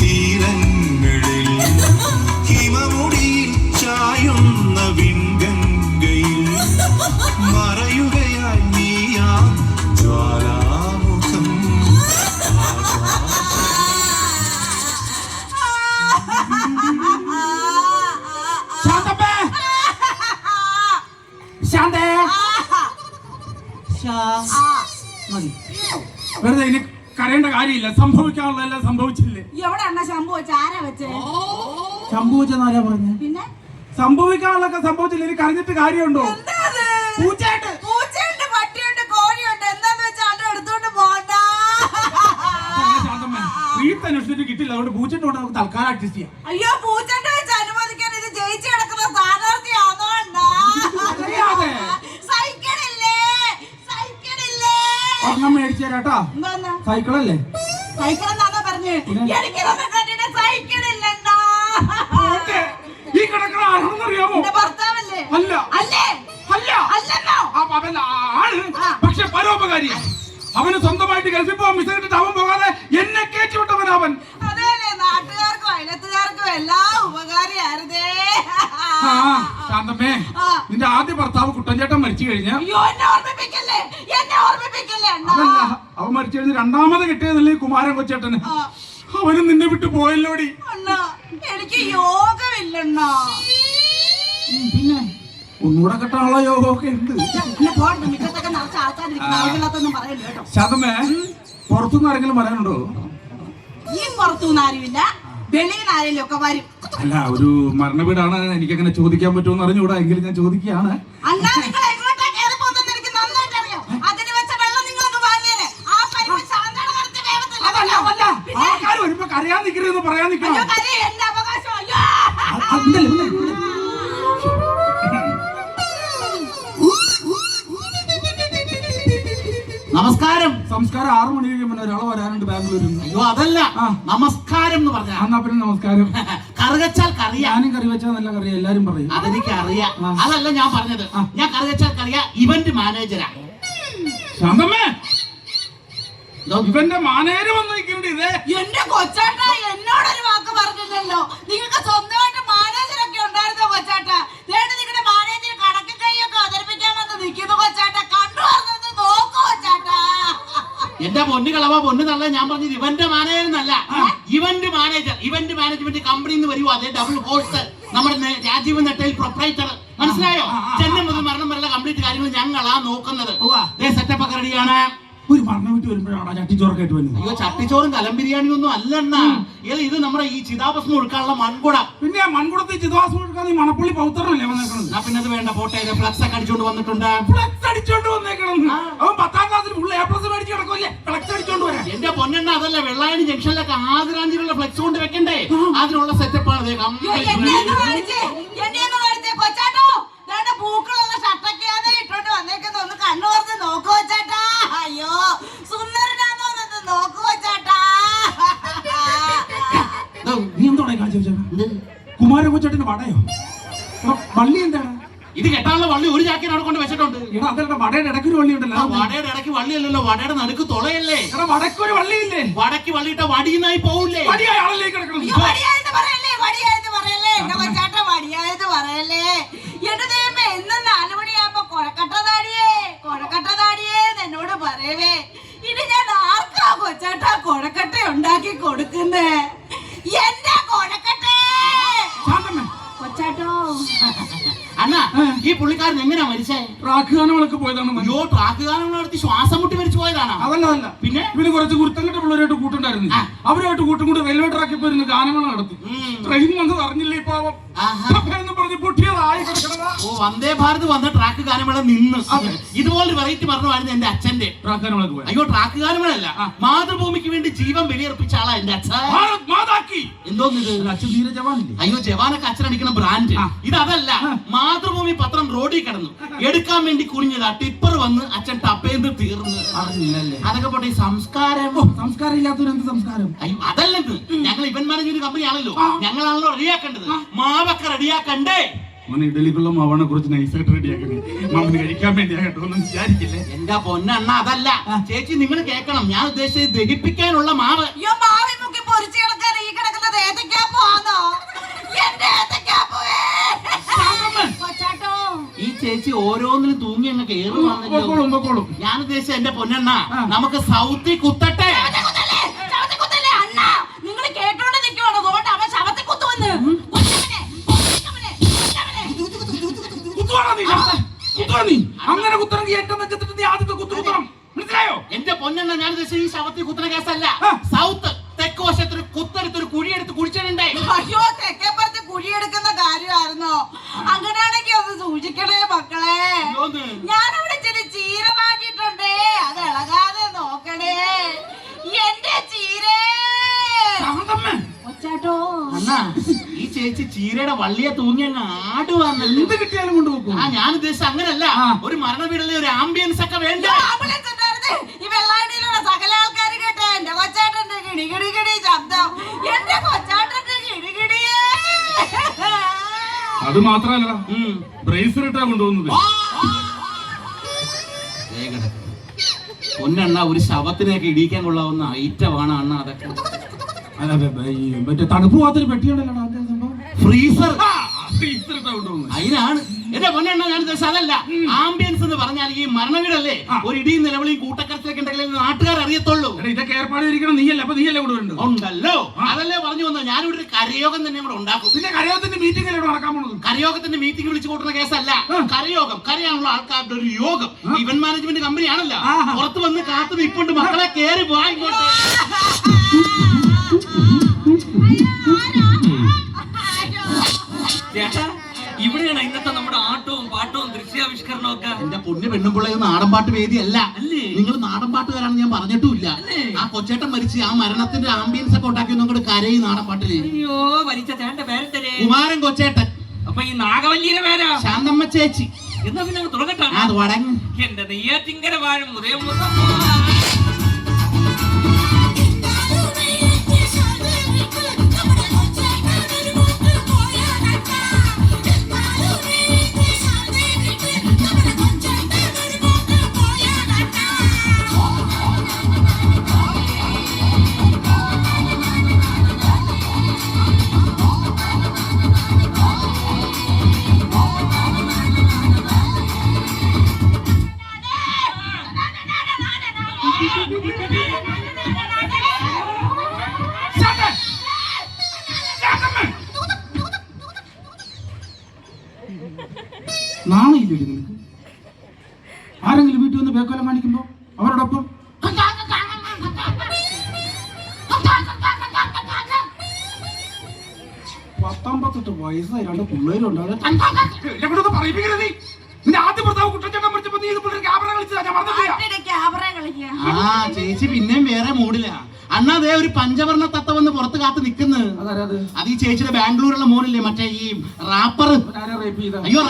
തീരങ്ങളിൽ ഹിമമുടിയിൽ ചായുന്ന വിൺഗംഗയിൽ മറയുകയായി നീയാ ജ്വാലാമുഖം. വെറുതെ ഇനി കരയേണ്ട കാര്യമില്ല. സംഭവിക്കാനുള്ളതെല്ലാം സംഭവിച്ചില്ലേ. എവിടെയാണ് സംഭവിച്ച? ആരാ വെച്ചേ? സംഭവിച്ചെന്നാരാ പറഞ്ഞ? പിന്നെ സംഭവിക്കാനുള്ളതൊക്കെ സംഭവിച്ചില്ല. ഇനി കരഞ്ഞിട്ട് കാര്യമുണ്ടോ? പൂച്ചയുണ്ട്, പട്ടിയുണ്ട്, കോഴിയുണ്ട്. എന്താന്ന് വെച്ചാൽ അത് എടുത്തോണ്ട് പോണ്ട. വീട്ടന്വേഷിച്ചിട്ട് കിട്ടില്ല. അതുകൊണ്ട് പൂച്ചന്റെ കൊണ്ട് നമുക്ക് തൽക്കാലം അഡ്ജസ്റ്റ് ചെയ്യാം. അയ്യോ, പൂച്ചന്റെ വെച്ച് അനുവദിക്കാൻ ഇത് ജയിച്ചു കിടക്കുന്ന സ്ഥാനാർത്ഥിയാണോണ്ടാ? ഒരെണ്ണം മേടിച്ചു തരാട്ടോ. സൈക്കിളല്ലേ? സൈക്കിളെന്നാണോ പറഞ്ഞ്? എനിക്കിതൊന്നും കണ്ടിട്ട് സൈക്കിളില്ലണ്ടാ. ഈ കിടക്കണ ആരാണെന്നറിയാമോ? ഭർത്താവല്ലേ? അല്ല. അല്ലേ? അല്ല. അല്ലെന്നോ? ആണ്, പക്ഷെ പരോപകാരി. അവന് സ്വന്തമായിട്ട് ഗൾഫിൽ പോകാൻ വിസ കിട്ടിട്ട് അവൻ പോകാതെ എന്നെ കയറ്റി വിട്ടവൻ അവൻ. അതേലെ, നാട്ടുകാർക്കും അയലത്തുകാർക്കും എല്ലാം ഉപകാരിയായിരുന്നേ. ശാന്തമ്മേ, നിന്റെ ആദ്യ ഭർത്താവ് കുട്ടൻചേട്ടൻ മരിച്ചു കഴിഞ്ഞ അതല്ല, അവൻ മരിച്ചു കഴിഞ്ഞ് രണ്ടാമത് കിട്ടിയതല്ലേ കുമാരൻ കൊച്ചേട്ടന്. അവനും നിന്നെ വിട്ടു പോയല്ലോടി. എനിക്ക് യോഗമില്ലണ്ണ. പിന്നെ ഒന്നുകൂടെ കെട്ടാനുള്ള യോഗമൊക്കെ ഉണ്ട്. ശാന്തമ്മേ, പുറത്തുനിന്ന് ആരെങ്കിലും വരാനുണ്ടോ? ഈ പുറത്തുനിന്ന് ആരുമില്ല, വെളിയിൽ ആരെങ്കിലും ഒക്കെ വരും. അല്ല, ഒരു മരണ വീടാണ്, എനിക്കങ്ങനെ ചോദിക്കാൻ പറ്റുമെന്ന് അറിഞ്ഞൂടാ. എങ്കിലും ഞാൻ ചോദിക്കുകയാണ്. ആൾക്കാർ വരുമ്പോ കരയാൻ നിൽക്കരുതെന്ന് പറയാൻ നിൽക്കണം. നമസ്കാരം. സംസ്കാരം 6 മണി കഴിയുമ്പോൾ ഒരാളെ വരാനുണ്ട് ബാംഗ്ലൂരിൽ നിന്ന്. അയ്യോ, അതല്ല, നമസ്കാരം എന്ന് പറഞ്ഞ. എന്നാ പിന്നെ നമസ്കാരം. കറി വെച്ചാൽ കറിയാ. ഞാനും കറി വെച്ചാൽ നല്ല കറിയാ, എല്ലാരും പറയും. അതെനിക്ക് അറിയാം. അതല്ല ഞാൻ പറഞ്ഞത്. ഞാൻ കറി വെച്ചാൽ കറിയാ. ഇവന്റ് മാനേജരാ. ശാന്തമ്മേ, ഇവന്റെ മാനേജർ വന്നിരിക്കുന്നുണ്ട്. ഇതേ എന്റെ കൊച്ചാട്ട എന്നോടൊരു വാക്ക് പറഞ്ഞില്ലല്ലോ. നിങ്ങൾക്ക് സ്വന്തമായിട്ട് മാനേജറൊക്കെ ഉണ്ടായിരുന്നോ കൊച്ചാട്ട? നിങ്ങളുടെ മാനേജർ കണക്ക് കൈയൊക്കെ അവതരിപ്പിക്കാൻ വന്ന് നിൽക്കുന്നു കൊച്ചാട്ട. കണ്ടു പറഞ്ഞത് നോക്കൂ കൊച്ചാട്ട. എന്റെ പൊന്നു കളവ, പൊന്നു തള്ള, ഞാൻ പറഞ്ഞത് ഇവന്റ് മാനേജർ എന്നല്ല, ഇവന്റ് മാനേജർ. ഇവന്റ് മാനേജ്മെന്റ് കമ്പനിയിൽ നിന്ന് വരുവോ? അതേ ഡബിൾ കോഴ്സ്. നമ്മുടെ രാജീവ് നെട്ടയിൽ പ്രൊപ്പറേറ്റർ. മനസ്സിലായോ? ജന്മം മുതൽ മരണം വരെയുള്ള കംപ്ലീറ്റ് കാര്യങ്ങൾ ഞങ്ങളാ നോക്കുന്നത്. സെറ്റപ്പ് ഒക്കെ റെഡിയാണ്. ഒരു മരണം വിട്ട് വരുമ്പോഴാണ് ചട്ടിച്ചോറൊക്കെ ആയിട്ട് വരുന്നത്. അയ്യോ, ചട്ടിച്ചോറും കലം ബിരിയാണിയും ഒന്നും അല്ലെണ്ണ. ഇത് നമ്മുടെ ഈ ചിതാഭസ്മം ഒഴുക്കാനുള്ള മൺകുട. പിന്നെ മൺകുടത്തിൽ ചിതാഭസ്മം ഒഴുക്കാൻ ഈ മണപ്പള്ളി പൗത്രനല്ലേ വന്നേക്കണത്? പിന്നെ അത് വേണ്ട, പോട്ടെ. ഫ്ലക്സ് ഒക്കെ അടിച്ചോണ്ട് വന്നിട്ടുണ്ട്. ഫ്ലക്സ് അടിച്ചോണ്ട് വന്നേക്കണം. അവൻ 10ാം ക്ലാസ്സിൽ ഫുൾ A+ മേടിച്ച് കിടക്കുമല്ലേ? ഫ്ലക്സ് അടിച്ചോണ്ട് വരാം. എന്റെ പൊന്നെണ്ണ, അതല്ല, വെള്ളായണി ജംഗ്ഷനിലൊക്കെ ആദരാഞ്ജലിയുള്ള ഫ്ലക്സ് കൊണ്ട് വെക്കണ്ടേ? അതിനുള്ള സെറ്റപ്പാണ്. പൂക്കളുള്ള ഷർട്ടൊക്കെയാണ് ഇട്ടോണ്ട് വന്നേക്കുന്നത്. ഒന്ന് കണ്ണു പറഞ്ഞ് നോക്കുവോ ചേട്ടാ? അയ്യോ, സുന്ദരനാന്നോ നോക്കുവോ ചേട്ടാ? നീ എന്തോടെ കാണിച്ചു? കുമാരൻ കൊച്ചേട്ടന് വടയോ? വള്ളി എന്താണ്? ഇത് കെട്ടാനുള്ള വള്ളി ഒരു ചാക്കിന് അവിടെ കൊണ്ട് വെച്ചിട്ടുണ്ട്. അതല്ല, വടയുടെ ഇടയ്ക്കൊരു വള്ളി ഉണ്ടല്ലോ. വടയുടെ ഇടയ്ക്ക് വള്ളിയല്ലല്ലോ, വടയുടെ നടുക്ക് തുളയല്ലേ. വടക്കൊരു വള്ളിയില്ലേ? വടക്ക് വള്ളിയിട്ട വടിയുന്നായി പോവില്ലേ? വടിയാളല്ലേ കിടക്കണം. വടിയായത് പറയല്ലേ, വടിയായത് പറയല്ലേ, എന്റെ കൊച്ചാട്ട വടിയായത് പറയല്ലേ. എന്റെ ദൈവമേ, ഇന്ന് 4 മണിയാകുമ്പോ കൊഴക്കട്ടതാടിയേ എന്നോട് പറയവേ. ഇനി ഞാൻ ആർക്കാ കൊച്ചാട്ട കൊഴക്കട്ട ഉണ്ടാക്കി കൊടുക്കുന്നേ? എന്റെ കൊഴക്കട്ടേ കൊച്ചാട്ടോ. അണ്ണാ, ഈ പുള്ളിക്കാരൻ എങ്ങനെയാ മരിച്ചേ? ട്രാക്ക് ഗാനങ്ങളൊക്കെ പോയതാണ്. അയ്യോ, ട്രാക്ക് ഗാനങ്ങൾ നടത്തി ശ്വാസം മുട്ടി മരിച്ചു പോയതാണ്. അതല്ല, പിന്നെ ഇവന് കുറച്ച് കുരുത്തങ്കട്ട പിള്ളേരായിട്ട് കൂട്ടുണ്ടായിരുന്നു. അവരുമായിട്ട് കൂട്ടും കൂടി റെയിൽവേ ട്രാക്കിൽ പോയിരുന്ന ഗാനങ്ങൾ നടത്തി. ട്രെയിൻ വന്നത് അറിഞ്ഞില്ലേ? പാവം എന്ന് പറഞ്ഞ് പൊട്ടിയതായി കിടക്കണതാ. ഓ, വന്ദേ ഭാരത് വന്ന ട്രാക്ക് ഗാനമേള നിന്ന്. ഇതുപോലെ വെറൈറ്റി മരണമായിരുന്നു എന്റെ അച്ഛന്റെ. ട്രാക്ക് ഗാനങ്ങളൊക്കെ പോയി. അയ്യോ, ട്രാക്ക് ഗാനമേളല്ല, മാതൃഭൂമിക്ക് വേണ്ടി ജീവൻ ബലിയർപ്പിച്ച ആളാ എന്റെ അച്ഛൻ. എന്തോന്നിത്? അച്ഛൻ തീരെ ജവാനില്ലേ? അയ്യോ, ജവാനൊക്കെ അച്ഛനടിക്കുന്ന ബ്രാൻഡ്. ഇതല്ല, മാതൃഭൂമി പത്രം റോഡിൽ കിടന്നു, എടുക്കാൻ വേണ്ടി കുനിഞ്ഞതാ. ടിപ്പർ വന്ന് അച്ഛൻ ടപ്പേന്ത് തീർന്നു. അറിഞ്ഞില്ലല്ലേ? അതൊക്കെ പോട്ടെ. സംസ്കാരം ഇല്ലാത്തവരെന്ത് സംസ്കാരം? അയ്യോ, അതല്ലെന്ന്. ഞങ്ങൾ ഇവന്റ് മാനേജ്മെന്റ് കമ്പനി ആണല്ലോ, ഞങ്ങളാണല്ലോ റെഡിയാക്കേണ്ടത്. മാവൊക്കെ റെഡിയാക്കണ്ടേ? ഇഡലിക്കുള്ള മാവനെ കുറിച്ച് നൈസായിട്ട് റെഡിയാക്കണേ. മാമന് കഴിക്കാൻ വേണ്ടിയാ കേട്ടോ, ഒന്നും വിചാരിക്കില്ലേ. എന്റെ പൊന്നെണ്ണ, അതല്ല ചേച്ചി, നിങ്ങൾ കേൾക്കണം. ഞാൻ ഉദ്ദേശിച്ചത് ദഹിപ്പിക്കാനുള്ള മാവ്. മാവിൽ മുക്കി പൊരിച്ചു കിടക്കാൻ ഈ കിടക്കുന്ന പൊക്കോളും പൊക്കോളും. ഞാൻ ഉദ്ദേശിച്ച എന്റെ പൊന്നെണ്ണ നമുക്ക് സൗത്തിൽ കുത്തട്ടെ. ശവത്തിൽ കുത്തല്ലേ അണ്ണാ? നിങ്ങൾ കേട്ടോണ്ട് നിൽക്കുവാണോ? അതുകൊണ്ട് അവൻ ശവത്തിൽ കുത്തുവന്ന്. കൊച്ചവനെ, കൊച്ചവനെ, കൊച്ചവനെ. കുത്തുവാണോ നീ? കുത്തുവാ നീ? അങ്ങനെ കുത്തണമെങ്കിൽ ഏറ്റവും നെഞ്ചത്തിട്ട് നീ ആദ്യത്തെ കുത്തണം. മനസ്സിലായോ? എന്റെ പൊന്നെണ്ണ ഞാൻ ഉദ്ദേശിച്ച ഈ ശവത്തിൽ കുത്തുന്ന കേസല്ല. സൗത്ത് തെക്ക് വശത്തൊരു കുത്തെടുത്തൊരു കുഴിയെടുത്ത് കുഴിച്ചിട്ടുണ്ടേ. അയ്യോ, തെക്കേപ്പുറത്ത് കുഴിയെടുക്കുന്ന കാര്യമായിരുന്നോ? അങ്ങനെയാണെങ്കിൽ ഒന്ന് സൂക്ഷിക്കണേ മക്കളെ. ഞാനവിടെ ചെറിയ ചീര വാങ്ങിയിട്ടുണ്ടേ, അത് ഇളകാതെ നോക്കണേ. എന്റെ ചീരേ ഒച്ചാട്ടോ. അണ്ണാ ഈ ചേച്ചി ചീരയുടെ വള്ളിയെ തൂങ്ങി അങ്ങ് ആടുവാന്നല്ലോ. എന്ത് കിട്ടിയാലും കൊണ്ടുപോകും. ഞാൻ ഉദ്ദേശിച്ച അങ്ങനല്ല. ഒരു മരണ വീടിലെ ഒരു ആംബിയൻസ് ഒക്കെ വേണ്ട. ആംബുലൻസ് ഉണ്ടായിരുന്നേ. ഈ വെള്ളാടിയിലുള്ള സകല ആൾക്കാര് കേട്ടെ എന്റെ കൊച്ചാട്ടന്റെ കിടികിടി ശബ്ദം. എന്റെ കൊച്ചാട്ടന്റെ കിടികിടിയേ. അത് മാത്രല്ല ബ്രേസർ ഇട്ടാ കൊണ്ടുപോകുന്നത്. പൊന്നെണ്ണ ഒരു ശവത്തിനെയൊക്കെ ഇടിക്കാൻ കൊള്ളാവുന്ന ഐറ്റമാണ് അണ്ണ അതൊക്കെ. അല്ല മറ്റേ തണുപ്പ് മാത്രം പെട്ടിയുണ്ടല്ലോ ഫ്രീസർ. ഫ്രീസർ ഇട്ടാ കൊണ്ടുപോകുന്നത്. അതിനാണ് എന്റെ പൊന്നെണ്ണ ഞാൻ ഉദ്ദേശിച്ചത് അതല്ല. ആംബിയൻസ് എന്ന് പറഞ്ഞാൽ ഈ മരണവീടല്ലേ, ഒരു ഇടിയും നിലവിളിയും കൂട്ടക്കരച്ചിലൊക്കെ ഉണ്ടെങ്കിൽ നാട്ടുകാർ അറിയത്തുള്ളൂ. ഇതൊക്കെ ഏർപ്പാട് ചെയ്തിരിക്കണം നീയല്ല. അപ്പൊ നീയല്ലേ കൂടെ ഉണ്ട് ഉണ്ടല്ലോ. അതല്ലേ പറഞ്ഞു വന്നത്. ഞാനിവിടെ ഒരു കരയോഗം തന്നെ കൂടെ ഉണ്ടാക്കും. പിന്നെ കരയോഗത്തിന്റെ മീറ്റിംഗ് അല്ലേ നടക്കാൻ പോണത്? കരയോഗത്തിന്റെ മീറ്റിംഗ് വിളിച്ചു കൂട്ടുന്ന കേസല്ല. കരയോഗം, കരയാനുള്ള ആൾക്കാരുടെ ഒരു യോഗം. ഇവന്റ് മാനേജ്മെന്റ് കമ്പനി ആണല്ലോ. പുറത്ത് വന്ന് കാത്തു നിൽപ്പുണ്ട്. മക്കളെ കേറി പോവാ ഇങ്ങോട്ട്. ഇവിടെയാണ് ഇന്നത്തെ നമ്മുടെ ആട്ടവും പാട്ടവും ദൃശ്യാവിഷ്കരണവും ഒക്കെ. എന്റെ പൊന്നു പെണ്ണുമ്പിള്ള നാടൻപാട്ട് വേദിയല്ല. നിങ്ങൾ നാടൻപാട്ടുകാരാണെന്ന് ഞാൻ പറഞ്ഞിട്ടുമില്ല. ആ കൊച്ചേട്ടൻ മരിച്ച് ആ മരണത്തിന്റെ ആംബിയൻസ് ഒക്കെ ഉണ്ടാക്കി ഒന്നും കരയി നാടൻപാട്ടില്. അയ്യോ മരിച്ച ചേട്ടന്റെ പേരെന്തരേ? കുമാരൻ കൊച്ചേട്ടൻ. അപ്പൊ ഈ നാഗവല്ലിയുടെ പേരാ ശാന്തമ്മ ചേച്ചി. എന്നാ പിന്നെ അങ്ങ് തുടങ്ങട്ടാ. അത് വടങ്ങ്. എന്റെ നെയ്യാറ്റിങ്കര വാഴും ഉദയം നാണയില്ലേ നിനക്ക്? ആരെങ്കിലും വീട്ടിൽ വന്ന് ബേക്കോലം കാണിക്കുമ്പോ അവരോടൊപ്പം പത്തൊമ്പത്തെട്ട് വയസ്സായി രണ്ട് പിള്ളേരുണ്ട്. എന്നെ കൂടെ പറയിപ്പിക്കരുത് നീ. നിന്റെ ആദ്യ ഭർത്താവ് കുട്ടച്ചേട്ടൻ മരിച്ചപ്പോ നീ ഇതുപോലെ ക്യാമറ കളിച്ചതാ. ഞാൻ പറഞ്ഞിട്ടില്ല. ആ ചേച്ചി പിന്നെയും വേറെ മൂടില്ല. അണ്ണാ അതേ ഒരു പഞ്ചവർണ്ണ തത്ത വന്ന് പുറത്ത് കാത്ത് നിൽക്കുന്നത്. അത് ഈ ചേച്ചിയുടെ ബാംഗ്ലൂരിലുള്ള മോനില്ലേ മറ്റേ ഈ റാപ്പർ. റേപ്പ് ചെയ്ത അയ്യോ